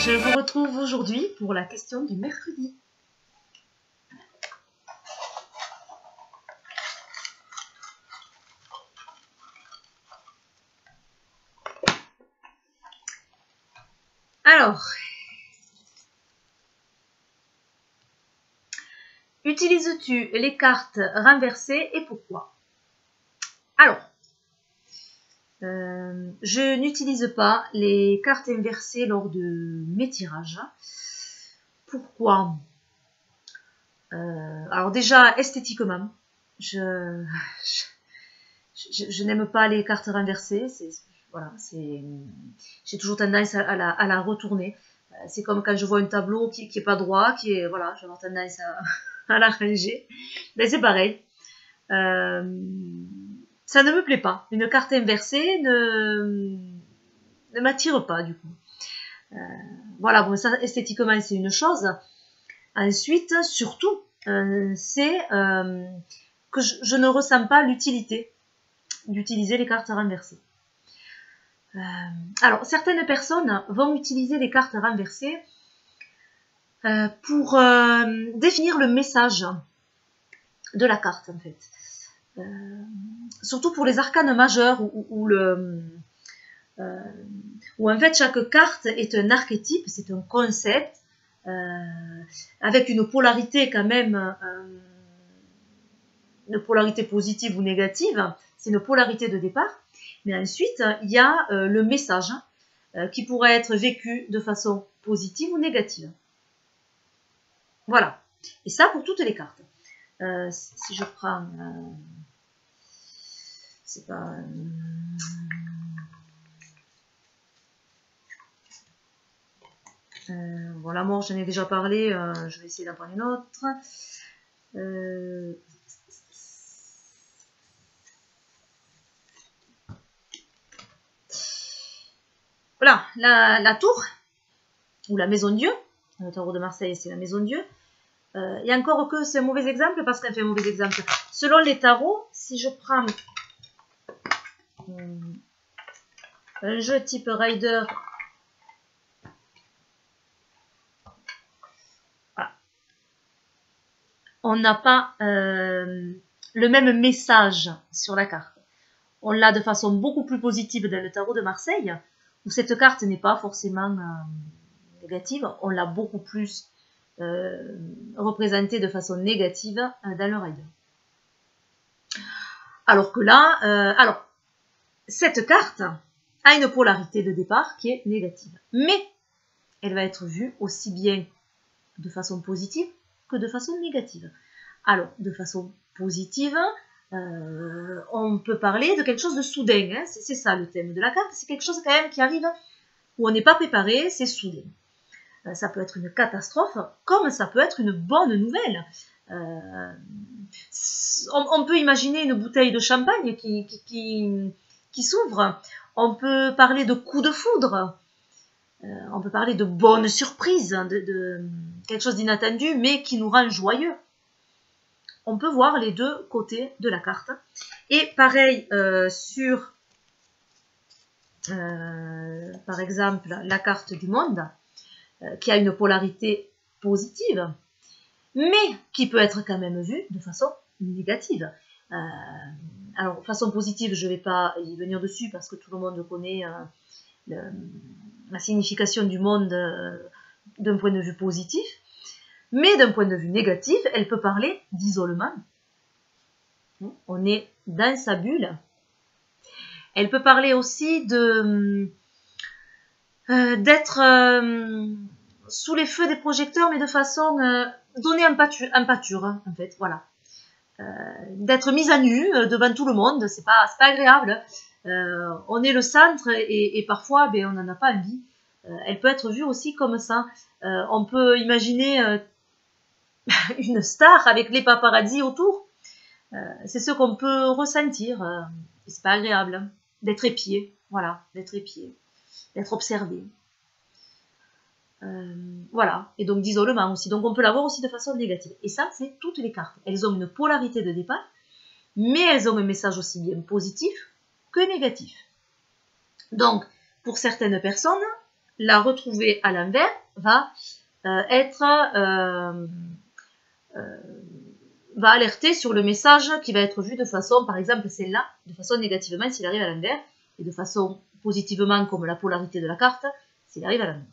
Je vous retrouve aujourd'hui pour la question du mercredi. Alors, utilises-tu les cartes renversées et pourquoi? Alors, je n'utilise pas les cartes inversées lors de mes tirages. Pourquoi? Alors déjà, esthétiquement, je n'aime pas les cartes renversées. Voilà, j'ai toujours tendance à la retourner. C'est comme quand je vois un tableau qui n'est pas droit, voilà, je vais avoir tendance à la ranger. Mais c'est pareil. Ça ne me plaît pas. Une carte inversée ne m'attire pas du coup. Voilà, bon, ça esthétiquement c'est une chose. Ensuite, surtout, c'est que je ne ressens pas l'utilité d'utiliser les cartes renversées. Alors, certaines personnes vont utiliser les cartes renversées pour définir le message de la carte, en fait. Surtout pour les arcanes majeurs où en fait chaque carte est un archétype, c'est un concept avec une polarité quand même, une polarité positive ou négative, c'est une polarité de départ. Mais ensuite, il y a le message qui pourrait être vécu de façon positive ou négative. Voilà. Et ça pour toutes les cartes. Si je prends... c'est pas... bon, la mort, j'en ai déjà parlé. Je vais essayer d'en prendre une autre. Voilà, la tour, ou la maison Dieu. Le tarot de Marseille, c'est la maison Dieu. Et encore que c'est un mauvais exemple, parce qu'elle fait un mauvais exemple. Selon les tarots, si je prends un jeu type Rider, voilà, on n'a pas le même message sur la carte. On l'a de façon beaucoup plus positive dans le tarot de Marseille, où cette carte n'est pas forcément négative, on l'a beaucoup plus représentée de façon négative dans le Rider. Alors que là, cette carte a une polarité de départ qui est négative. Mais elle va être vue aussi bien de façon positive que de façon négative. Alors, de façon positive, on peut parler de quelque chose de soudain. Hein. C'est ça le thème de la carte. C'est quelque chose quand même qui arrive où on n'est pas préparé, c'est soudain. Ça peut être une catastrophe, comme ça peut être une bonne nouvelle. On peut imaginer une bouteille de champagne qui s'ouvre. On peut parler de coups de foudre. On peut parler de bonnes surprises, de quelque chose d'inattendu, mais qui nous rend joyeux. On peut voir les deux côtés de la carte. Et pareil sur, par exemple, la carte du monde, qui a une polarité positive, mais qui peut être quand même vue de façon négative. Alors, façon positive, je ne vais pas y venir dessus parce que tout le monde connaît la signification du monde d'un point de vue positif, mais d'un point de vue négatif, elle peut parler d'isolement. On est dans sa bulle. Elle peut parler aussi d'être sous les feux des projecteurs, mais de façon donner un pâture, hein, en fait, voilà. D'être mise à nu devant tout le monde, c'est pas agréable. On est le centre et parfois ben, on n'en a pas envie. Elle peut être vue aussi comme ça. On peut imaginer une star avec les paparazzis autour. C'est ce qu'on peut ressentir. C'est pas agréable d'être épié, voilà, d'être épié, d'être observé. Voilà, et donc d'isolement aussi. Donc on peut l'avoir aussi de façon négative. Et ça, c'est toutes les cartes. Elles ont une polarité de départ, mais elles ont un message aussi bien positif que négatif. Donc, pour certaines personnes, la retrouver à l'envers va va alerter sur le message qui va être vu de façon, par exemple celle-là, de façon négativement s'il arrive à l'envers, et de façon positivement comme la polarité de la carte s'il arrive à l'envers.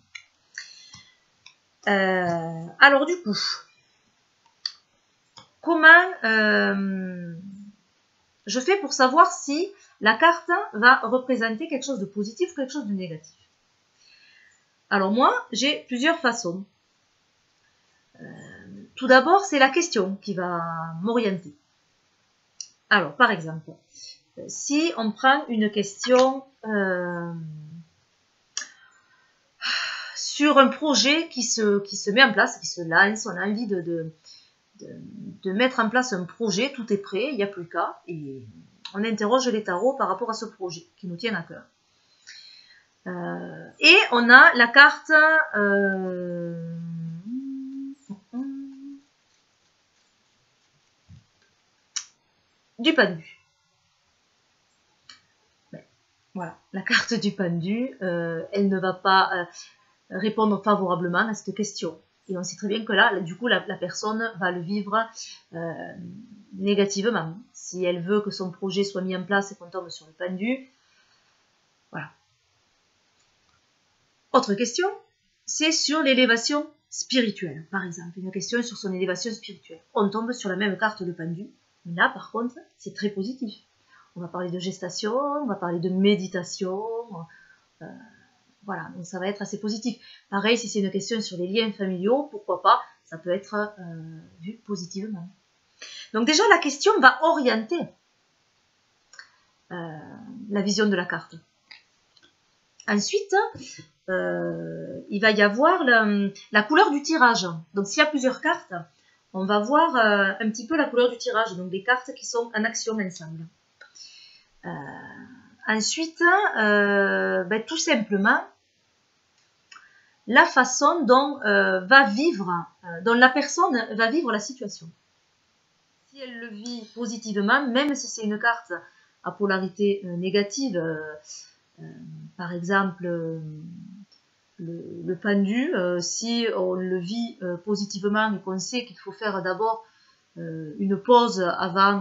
Alors du coup, comment je fais pour savoir si la carte va représenter quelque chose de positif ou quelque chose de négatif? Alors moi, j'ai plusieurs façons. Tout d'abord, c'est la question qui va m'orienter. Alors, par exemple, si on prend une question sur un projet qui se met en place, qui se lance, on a envie de mettre en place un projet, tout est prêt, il n'y a plus qu'à, et on interroge les tarots par rapport à ce projet qui nous tient à cœur. Et on a la carte du pendu. Voilà, la carte du pendu, elle ne va pas répondre favorablement à cette question. Et on sait très bien que là, du coup, la personne va le vivre négativement. Si elle veut que son projet soit mis en place et qu'on tombe sur le pendu, voilà. Autre question, c'est sur l'élévation spirituelle, par exemple. Une question sur son élévation spirituelle. On tombe sur la même carte de pendu, mais là, par contre, c'est très positif. On va parler de gestation, on va parler de méditation, voilà, donc ça va être assez positif. Pareil, si c'est une question sur les liens familiaux, pourquoi pas, ça peut être vu positivement. Donc déjà, la question va orienter la vision de la carte. Ensuite, il va y avoir la couleur du tirage. Donc s'il y a plusieurs cartes, on va voir un petit peu la couleur du tirage, donc des cartes qui sont en action ensemble. Ensuite, tout simplement, la façon dont dont la personne va vivre la situation. Si elle le vit positivement, même si c'est une carte à polarité négative, par exemple le pendu, si on le vit positivement et qu'on sait qu'il faut faire d'abord une pause avant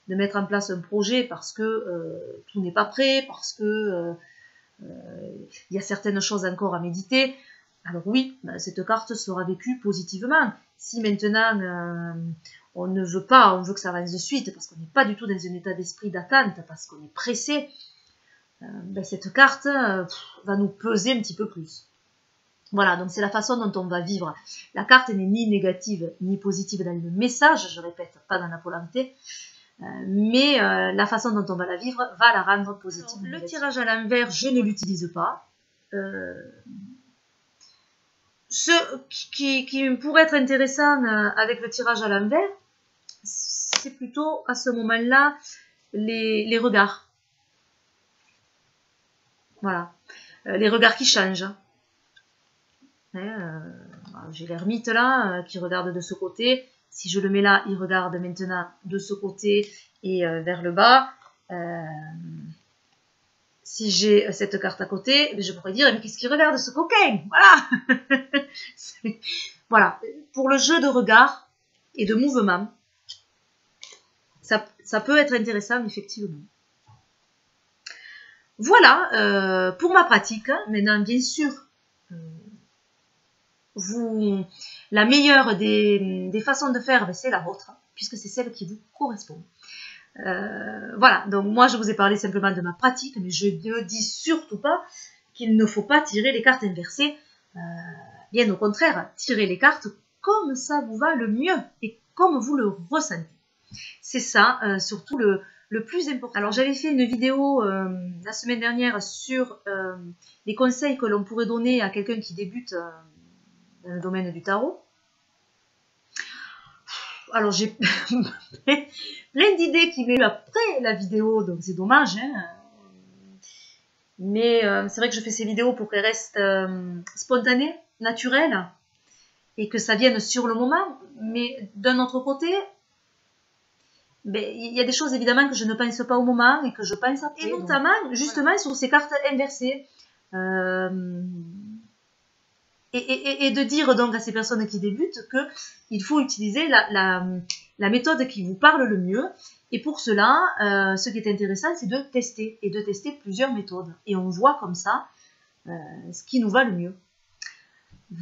de mettre en place un projet parce que tout n'est pas prêt, parce que il y a certaines choses encore à méditer, alors oui, cette carte sera vécue positivement. Si maintenant on ne veut pas, on veut que ça avance de suite, parce qu'on n'est pas du tout dans un état d'esprit d'attente, parce qu'on est pressé, cette carte va nous peser un petit peu plus. Voilà, donc c'est la façon dont on va vivre. La carte n'est ni négative ni positive dans le message, je répète, pas dans la polarité, mais la façon dont on va la vivre va la rendre positive. Alors, le tirage à l'envers, je ne l'utilise pas. Ce qui pourrait être intéressant avec le tirage à l'envers, c'est plutôt à ce moment-là les regards. Voilà, les regards qui changent. J'ai l'ermite là qui regarde de ce côté. Si je le mets là, il regarde maintenant de ce côté et vers le bas. Si j'ai cette carte à côté, je pourrais dire, mais qu'est-ce qu'il regarde ce coquin? Voilà. Voilà. Pour le jeu de regard et de mouvement, ça peut être intéressant, effectivement. Voilà pour ma pratique. Maintenant, bien sûr, la meilleure des façons de faire, c'est la vôtre, puisque c'est celle qui vous correspond. Voilà, donc moi je vous ai parlé simplement de ma pratique, mais je ne dis surtout pas qu'il ne faut pas tirer les cartes inversées. Bien au contraire, tirez les cartes comme ça vous va le mieux et comme vous le ressentez. C'est ça, surtout le plus important. Alors j'avais fait une vidéo la semaine dernière sur les conseils que l'on pourrait donner à quelqu'un qui débute dans le domaine du tarot. Alors j'ai plein d'idées qui m'ont eu après la vidéo, donc c'est dommage. Hein. Mais c'est vrai que je fais ces vidéos pour qu'elles restent spontanées, naturelles, et que ça vienne sur le moment. Mais d'un autre côté, il y a des choses évidemment que je ne pense pas au moment et que je pense après. Et notamment, justement, sur ces cartes inversées. Et de dire donc à ces personnes qui débutent qu'il faut utiliser la méthode qui vous parle le mieux. Et pour cela, ce qui est intéressant, c'est de tester, et de tester plusieurs méthodes. Et on voit comme ça ce qui nous va le mieux.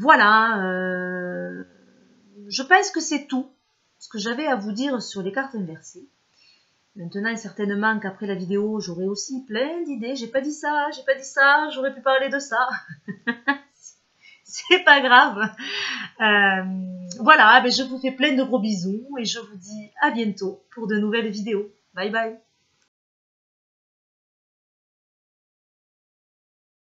Voilà, je pense que c'est tout ce que j'avais à vous dire sur les cartes inversées. Maintenant, certainement qu'après la vidéo, j'aurai aussi plein d'idées. J'ai pas dit ça, j'aurais pu parler de ça. C'est pas grave. Voilà, ben je vous fais plein de gros bisous et je vous dis à bientôt pour de nouvelles vidéos. Bye bye.